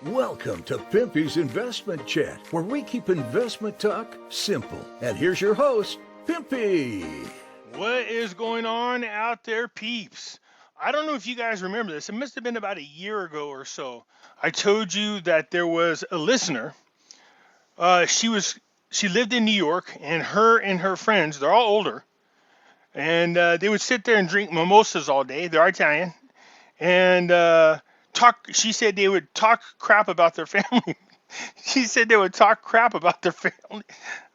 Welcome to Pimpy's Investment Chat, where we keep investment talk simple. And here's your host, Pimpy. What is going on out there, peeps? I don't know if you guys remember this. It must have been about a year ago or so. I told you that there was a listener. She lived in New York, and her friends, they're all older, and they would sit there and drink mimosas all day. They're Italian, and talk. She said they would talk crap about their family. She said they would talk crap about their family.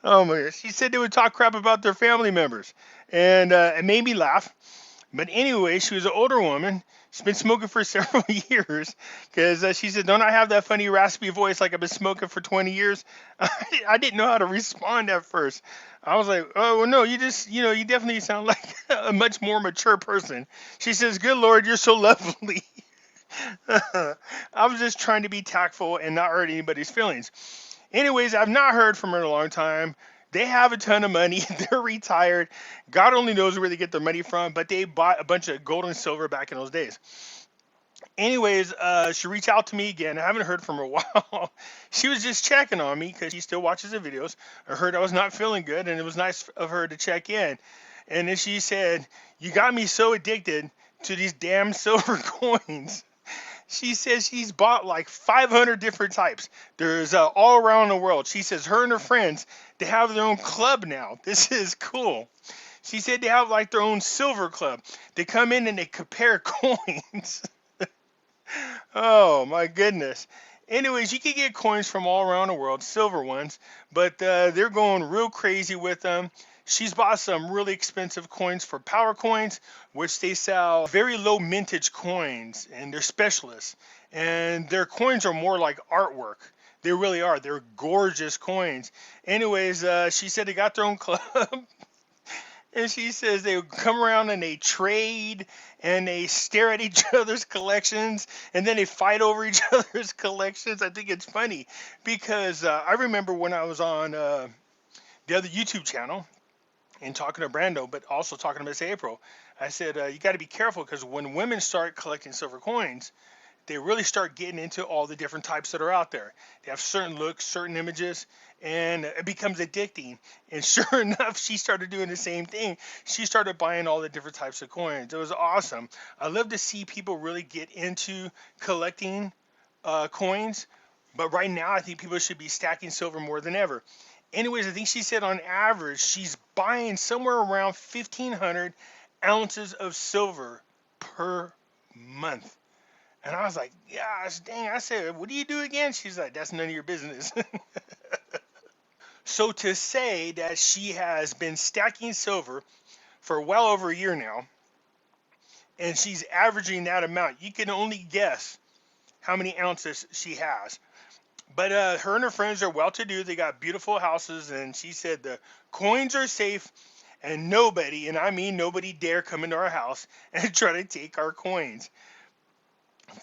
Oh my gosh. She said they would talk crap about their family members. And it made me laugh. But anyway, she was an older woman. She's been smoking for several years because she said, "Don't I have that funny raspy voice like I've been smoking for 20 years?" I didn't know how to respond at first. I was like, "Oh, well, no, you definitely sound like a much more mature person." She says, "Good Lord, you're so lovely." I was just trying to be tactful and not hurt anybody's feelings. Anyways, I've not heard from her in a long time. They have a ton of money. They're retired. God only knows where they get their money from, but they bought a bunch of gold and silver back in those days. Anyways, she reached out to me again. I haven't heard from her in a while. She was just checking on me because she still watches the videos. I heard I was not feeling good, and it was nice of her to check in. And then she said, "You got me so addicted to these damn silver coins." She says she's bought like 500 different types. There's all around the world. She says her and her friends, they have their own club now. This is cool. She said they have like their own silver club. They come in and they compare coins. Oh my goodness. Anyways, you can get coins from all around the world, silver ones, but they're going real crazy with them. She's bought some really expensive coins for power coins, which they sell very low mintage coins, and they're specialists. And their coins are more like artwork. They really are. They're gorgeous coins. Anyways, she said they got their own club. And she says they would come around and they trade and they stare at each other's collections and then they fight over each other's collections. I think it's funny because I remember when I was on the other YouTube channel and talking to Brando, but also talking to Miss April, I said, you got to be careful because when women start collecting silver coins, they really start getting into all the different types that are out there. They have certain looks, certain images, and it becomes addicting. And sure enough, she started doing the same thing. She started buying all the different types of coins. It was awesome. I love to see people really get into collecting coins. But right now, I think people should be stacking silver more than ever. Anyways, I think she said on average, she's buying somewhere around 1,500 ounces of silver per month. And I was like, gosh, dang. I said, what do you do again? She's like, that's none of your business. So to say that she has been stacking silver for well over a year now, and she's averaging that amount, you can only guess how many ounces she has. But her and her friends are well-to-do. They got beautiful houses, and she said the coins are safe, and nobody, and I mean nobody, dare come into our house and try to take our coins.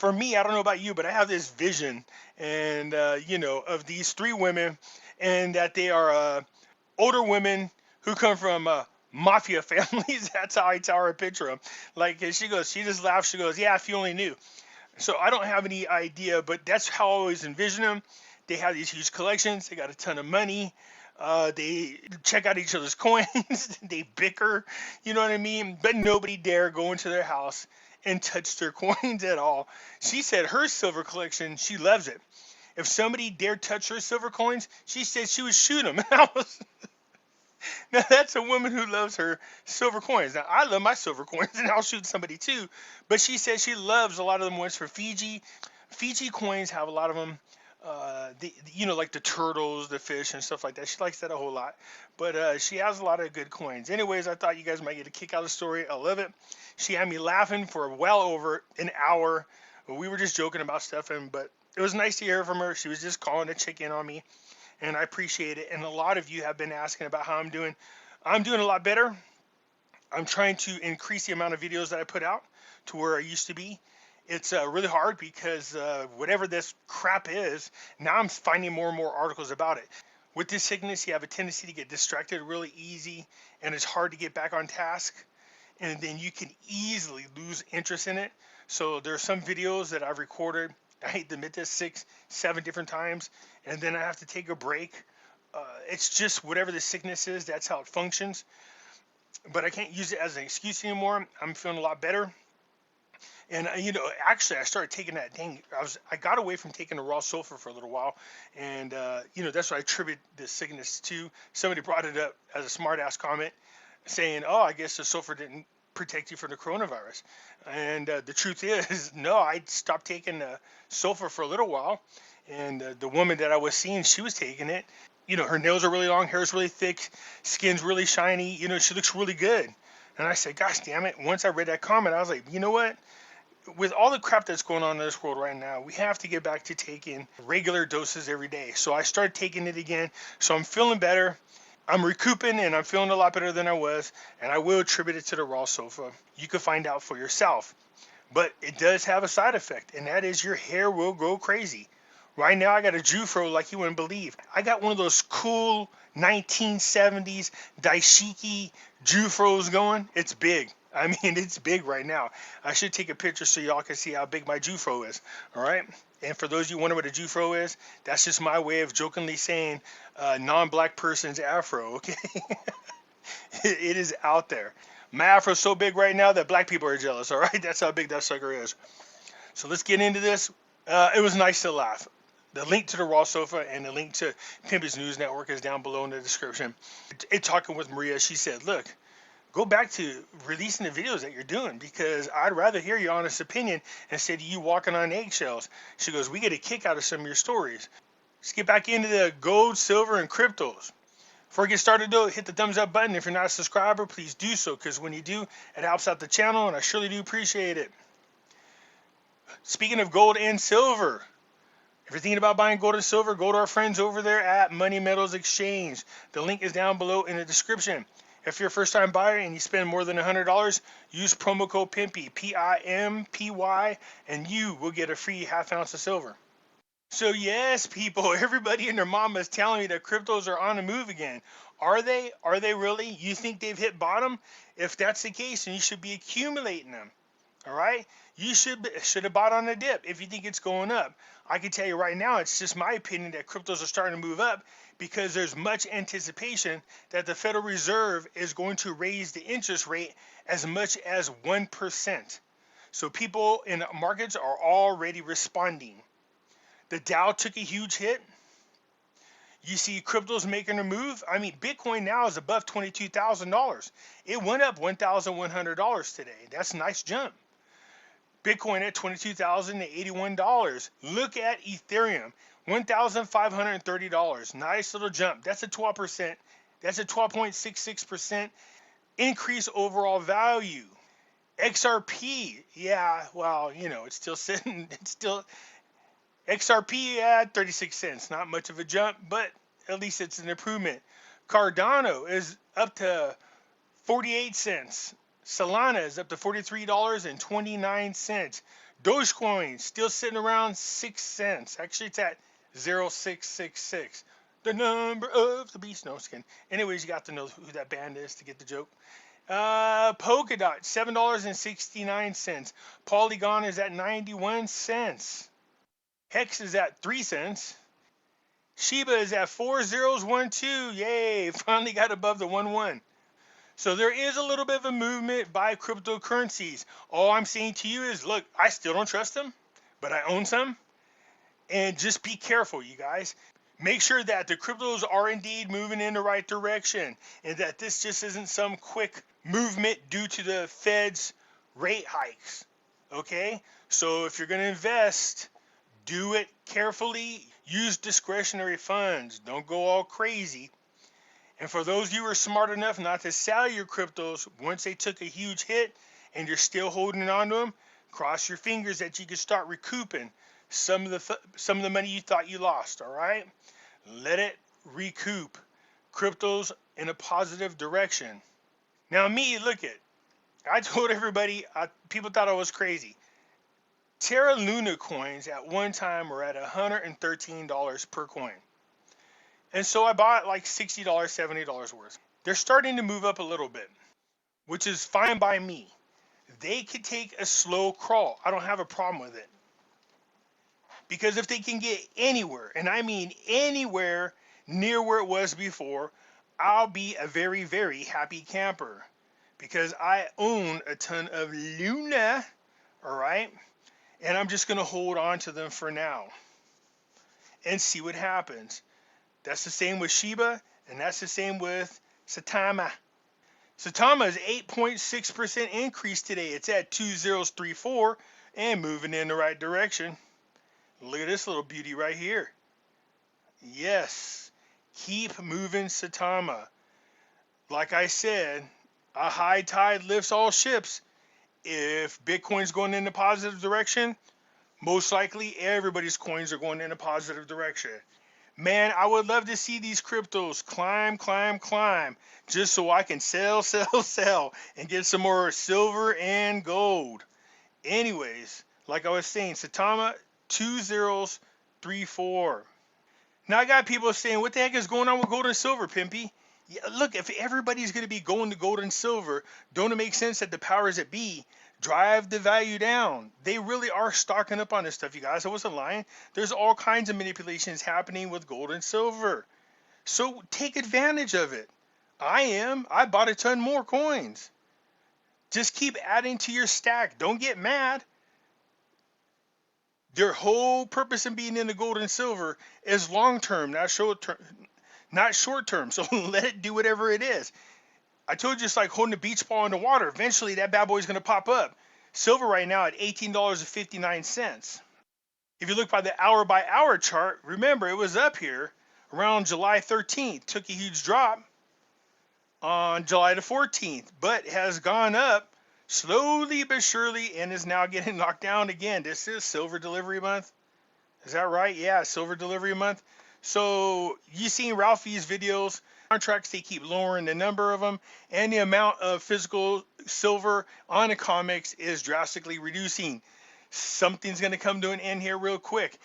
For me, I don't know about you, but I have this vision, and of these three women, and that they are older women who come from mafia families. That's how I tell her, picture them. Like, and she just laughs. She goes, "Yeah, if you only knew." So I don't have any idea, but that's how I always envision them. They have these huge collections. They got a ton of money. They check out each other's coins. They bicker. You know what I mean? But nobody dare go into their house and touch their coins at all. She said her silver collection, she loves it. If somebody dared touch her silver coins, she said she would shoot them. Now that's a woman who loves her silver coins. Now I love my silver coins, and I'll shoot somebody too. But she said she loves a lot of them ones for Fiji. Fiji coins have a lot of them. Like the turtles, the fish, and stuff like that. She likes that a whole lot. But she has a lot of good coins. Anyways, I thought you guys might get a kick out of the story. I love it. She had me laughing for well over an hour. We were just joking about stuff, but it was nice to hear from her. She was just calling to check in on me, and I appreciate it. And a lot of you have been asking about how I'm doing. I'm doing a lot better. I'm trying to increase the amount of videos that I put out to where I used to be. It's really hard because whatever this crap is, now I'm finding more and more articles about it. With this sickness, you have a tendency to get distracted really easy, and it's hard to get back on task. And then you can easily lose interest in it. So there are some videos that I've recorded I hate to admit this, 6, 7 different times, and then I have to take a break. It's just whatever the sickness is, that's how it functions. But I can't use it as an excuse anymore. I'm feeling a lot better. And actually, I started taking that dang. I got away from taking the raw sulfur for a little while, and that's what I attribute the sickness to. Somebody brought it up as a smart ass comment, saying, "Oh, I guess the sulfur didn't protect you from the coronavirus." And the truth is, no, I stopped taking the sulfur for a little while, and the woman that I was seeing, she was taking it. Her nails are really long, hair is really thick, skin's really shiny. She looks really good. And I said, "Gosh damn it!" Once I read that comment, I was like, "You know what? With all the crap that's going on in this world right now, we have to get back to taking regular doses every day." So I started taking it again. So I'm feeling better. I'm recouping and I'm feeling a lot better than I was. And I will attribute it to the raw sulfur. You can find out for yourself. But it does have a side effect, and that is your hair will go crazy. Right now, I got a Jufro like you wouldn't believe. I got one of those cool 1970s daishiki Jufros going. It's big. I mean, it's big right now. I should take a picture so y'all can see how big my Jufro is. All right. And for those of you wondering what a Jufro is, that's just my way of jokingly saying non-black person's afro. Okay. It is out there. My afro's so big right now that black people are jealous. All right. That's how big that sucker is. So let's get into this. It was nice to laugh. The link to the Raw Sofa and the link to Pimpy's News Network is down below in the description. Talking with Maria, she said, "Look, go back to releasing the videos that you're doing because I'd rather hear your honest opinion instead of you walking on eggshells." She goes, "We get a kick out of some of your stories." Let's get back into the gold, silver, and cryptos. Before we get started though, hit the thumbs up button. If you're not a subscriber, please do so because when you do, it helps out the channel and I surely do appreciate it. Speaking of gold and silver, if you're thinking about buying gold and silver, go to our friends over there at Money Metals Exchange. The link is down below in the description. If you're a first-time buyer and you spend more than $100, use promo code Pimpy, Pimpy, and you will get a free half ounce of silver. So yes, people, everybody and their mama is telling me that cryptos are on the move again. Are they? Are they really? You think they've hit bottom? If that's the case, then you should be accumulating them. All right, you should have bought on the dip if you think it's going up. I can tell you right now, it's just my opinion that cryptos are starting to move up because there's much anticipation that the Federal Reserve is going to raise the interest rate as much as 1%. So people in markets are already responding. The Dow took a huge hit. You see cryptos making a move. I mean, Bitcoin now is above $22,000. It went up $1,100 today. That's a nice jump. Bitcoin at $22,081. Look at Ethereum, $1,530. Nice little jump. That's a 12%. That's a 12.66% increase overall value. XRP, yeah, well, it's still sitting. It's still XRP at 36 cents. Not much of a jump, but at least it's an improvement. Cardano is up to 48 cents. Solana is up to $43.29. Dogecoin still sitting around 6 cents. Actually, it's at 0.666. The number of the beast. No skin. Anyways, you got to know who that band is to get the joke. Polkadot, $7.69. Polygon is at 91 cents. Hex is at 3 cents. Shiba is at 4012. Yay, finally got above the 1-1. So there is a little bit of a movement by cryptocurrencies. All I'm saying to you is, look, I still don't trust them, but I own some. And just be careful, you guys. Make sure that the cryptos are indeed moving in the right direction and that this just isn't some quick movement due to the Fed's rate hikes. Okay? So if you're going to invest, do it carefully. Use discretionary funds. Don't go all crazy. And for those of you who are smart enough not to sell your cryptos once they took a huge hit and you're still holding on to them, cross your fingers that you can start recouping some of the money you thought you lost. All right, let it recoup. Cryptos in a positive direction. Now me, look at. I told everybody. People thought I was crazy. Terra Luna coins at one time were at $113 per coin. And so I bought like $60, $70 worth. They're starting to move up a little bit, which is fine by me. They could take a slow crawl. I don't have a problem with it. Because if they can get anywhere, and I mean anywhere near where it was before, I'll be a very, very happy camper because I own a ton of Luna, all right? And I'm just going to hold on to them for now and see what happens. That's the same with Shiba, and that's the same with Satama. Satama is 8.6% increase today. It's at 2034 and moving in the right direction. Look at this little beauty right here. Yes, keep moving Satama. Like I said, a high tide lifts all ships. If Bitcoin's going in the positive direction, most likely everybody's coins are going in a positive direction. Man, I would love to see these cryptos climb, climb, climb, just so I can sell, sell, sell, and get some more silver and gold. Anyways, like I was saying, Satama 2034. Now I got people saying, what the heck is going on with gold and silver, Pimpy? Yeah, look, if everybody's going to be going to gold and silver, don't it make sense that the powers that be drive the value down? They really are stocking up on this stuff, you guys. I wasn't lying. There's all kinds of manipulations happening with gold and silver. So take advantage of it. I bought a ton more coins. Just keep adding to your stack. Don't get mad. Their whole purpose in being in the gold and silver is long term, not short term. Not short term. So let it do whatever it is. I told you it's like holding a beach ball in the water. Eventually that bad boy is going to pop up. Silver right now at $18.59. If you look by the hour by hour chart, remember it was up here around July 13th. Took a huge drop on July the 14th, but has gone up slowly but surely and is now getting knocked down again. This is silver delivery month. Is that right? Yeah, silver delivery month. So you seen Ralphie's videos, contracts, they keep lowering the number of them, and the amount of physical silver on the comics is drastically reducing. Something's going to come to an end here real quick.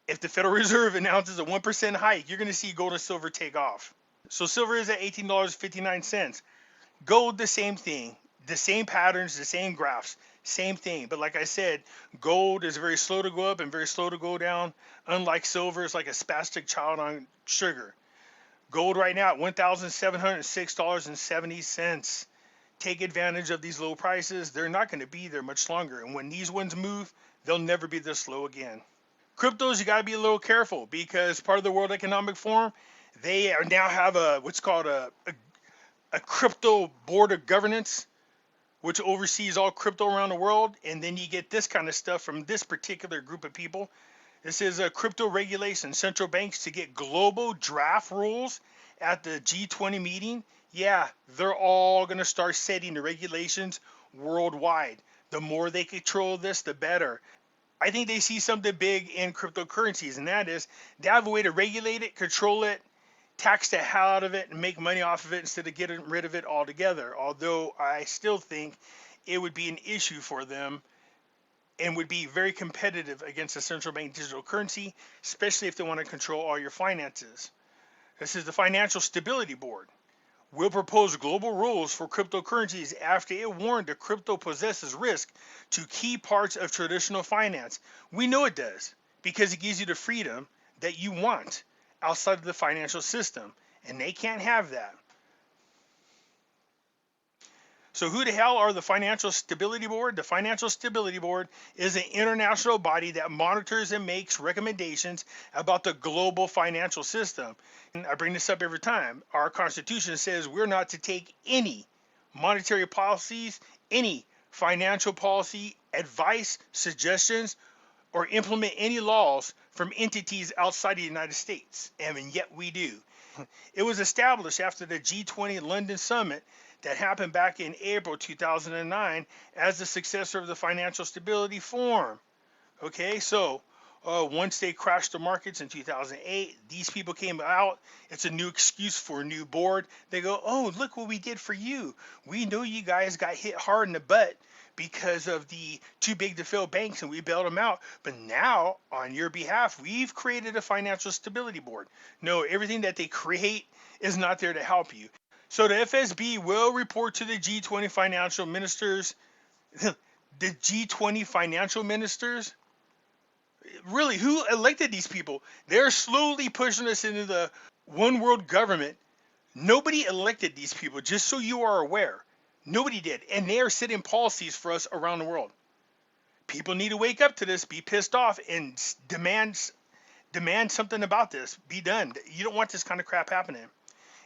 If the Federal Reserve announces a 1% hike, you're going to see gold and silver take off. So silver is at $18.59. Gold, the same thing. The same patterns, the same graphs, same thing. But like I said, gold is very slow to go up and very slow to go down. Unlike silver, it's like a spastic child on sugar. Gold right now at $1,706.70. Take advantage of these low prices. They're not going to be there much longer. And when these ones move, they'll never be this low again. Cryptos, you got to be a little careful because part of the World Economic Forum, they are now have what's called a crypto board of governance, which oversees all crypto around the world. And then you get this kind of stuff from this particular group of people. This is a crypto regulation, central banks to get global draft rules at the G20 meeting. Yeah, they're all going to start setting the regulations worldwide. The more they control this, the better. I think they see something big in cryptocurrencies, and that is they have a way to regulate it, control it, tax the hell out of it, and make money off of it instead of getting rid of it altogether. Although I still think it would be an issue for them and would be very competitive against a central bank digital currency, especially if they want to control all your finances. This is the Financial Stability Board. Will propose global rules for cryptocurrencies after it warned that crypto possesses risk to key parts of traditional finance. We know it does because it gives you the freedom that you want outside of the financial system, and they can't have that. So who the hell are the Financial Stability Board? The Financial Stability Board is an international body that monitors and makes recommendations about the global financial system. And I bring this up every time. Our Constitution says we're not to take any monetary policies, any financial policy, advice, suggestions, or implement any laws from entities outside the United States. And yet we do. It was established after the G20 London Summit that happened back in April 2009 as the successor of the Financial Stability Forum. Okay, so once they crashed the markets in 2008, these people came out. It's a new excuse for a new board. They go, oh, look what we did for you. We know you guys got hit hard in the butt because of the too big to fail banks and we bailed them out. But now, on your behalf, we've created a Financial Stability Board. No, everything that they create is not there to help you. So the FSB will report to the G20 financial ministers. The G20 financial ministers, really, who elected these people? They're slowly pushing us into the one world government. Nobody elected these people, just so you are aware. Nobody did. And they are setting policies for us around the world. People need to wake up to this, be pissed off, and demand something about this. Be done. You don't want this kind of crap happening.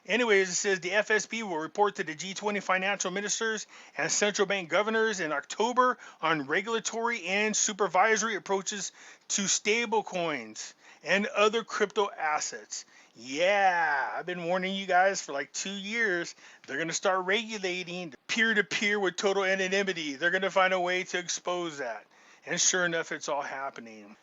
Anyways, it says the FSB will report to the G20 financial ministers and central bank governors in October on regulatory and supervisory approaches to stable coins and other crypto assets. Yeah, I've been warning you guys for like 2 years. They're going to start regulating peer-to-peer with total anonymity. They're going to find a way to expose that. And sure enough, it's all happening.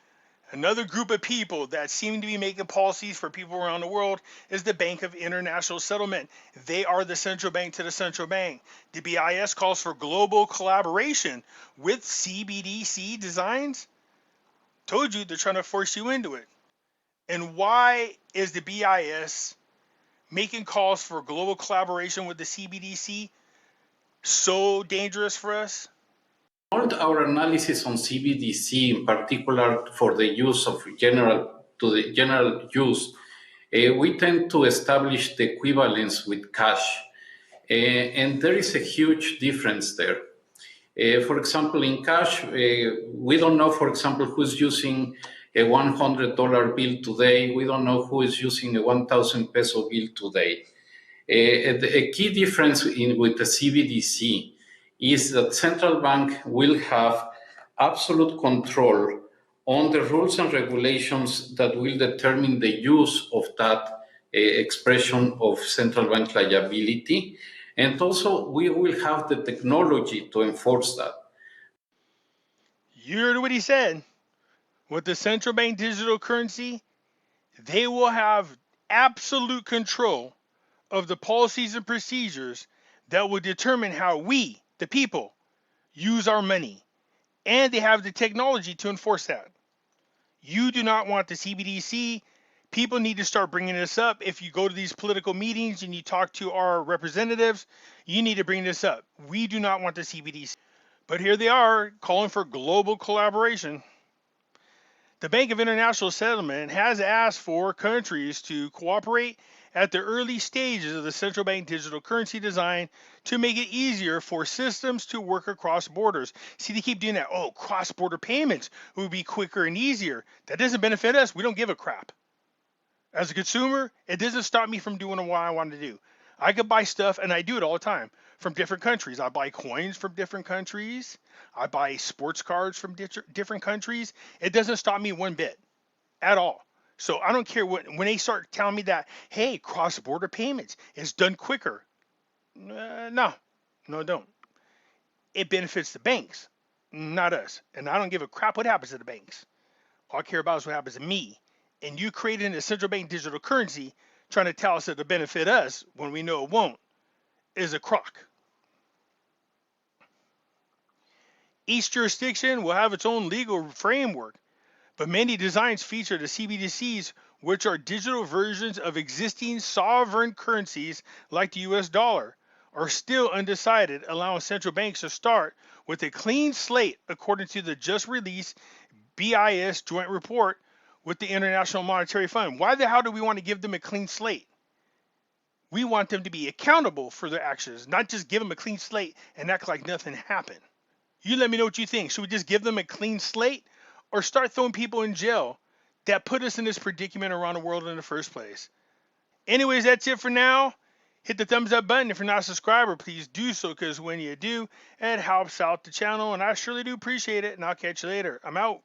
Another group of people that seem to be making policies for people around the world is the Bank of International Settlement. They are the central bank to the central bank. The BIS calls for global collaboration with CBDC designs. Told you they're trying to force you into it. And why is the BIS making calls for global collaboration with the CBDC so dangerous for us? All our analysis on CBDC, in particular for the use of general use, we tend to establish the equivalence with cash, and there is a huge difference there. For example, in cash, we don't know, for example, who's using a $100 bill today. We don't know who is using a 1,000 peso bill today. A key difference with the CBDC is that central bank will have absolute control on the rules and regulations that will determine the use of that expression of central bank liability. And also, we will have the technology to enforce that. You heard what he said. With the central bank digital currency, they will have absolute control of the policies and procedures that will determine how we, the people, use our money. And they have the technology to enforce that. You do not want the CBDC. People need to start bringing this up. If you go to these political meetings and you talk to our representatives, you need to bring this up. We do not want the CBDC. But here they are calling for global collaboration. The Bank of International Settlement has asked for countries to cooperate at the early stages of the central bank digital currency design to make it easier for systems to work across borders. See, they keep doing that. Oh, cross-border payments would be quicker and easier. That doesn't benefit us. We don't give a crap. As a consumer, it doesn't stop me from doing what I want to do. I could buy stuff, and I do it all the time, from different countries. I buy coins from different countries. I buy sports cards from different countries. It doesn't stop me one bit at all. So I don't care when they start telling me that, hey, cross-border payments is done quicker. No, don't. It benefits the banks, not us. And I don't give a crap what happens to the banks. All I care about is what happens to me. And you creating a central bank digital currency trying to tell us that it'll benefit us when we know it won't is a crock. Each jurisdiction will have its own legal framework, but many designs feature the CBDCs, which are digital versions of existing sovereign currencies like the US dollar, are still undecided, allowing central banks to start with a clean slate according to the just released BIS joint report with the International Monetary Fund. Why the hell do we want to give them a clean slate? We want them to be accountable for their actions, not just give them a clean slate and act like nothing happened. You let me know what you think. Should we just give them a clean slate or start throwing people in jail that put us in this predicament around the world in the first place? Anyways, that's it for now. Hit the thumbs up button. If you're not a subscriber, please do so, because when you do, it helps out the channel, and I surely do appreciate it, and I'll catch you later. I'm out.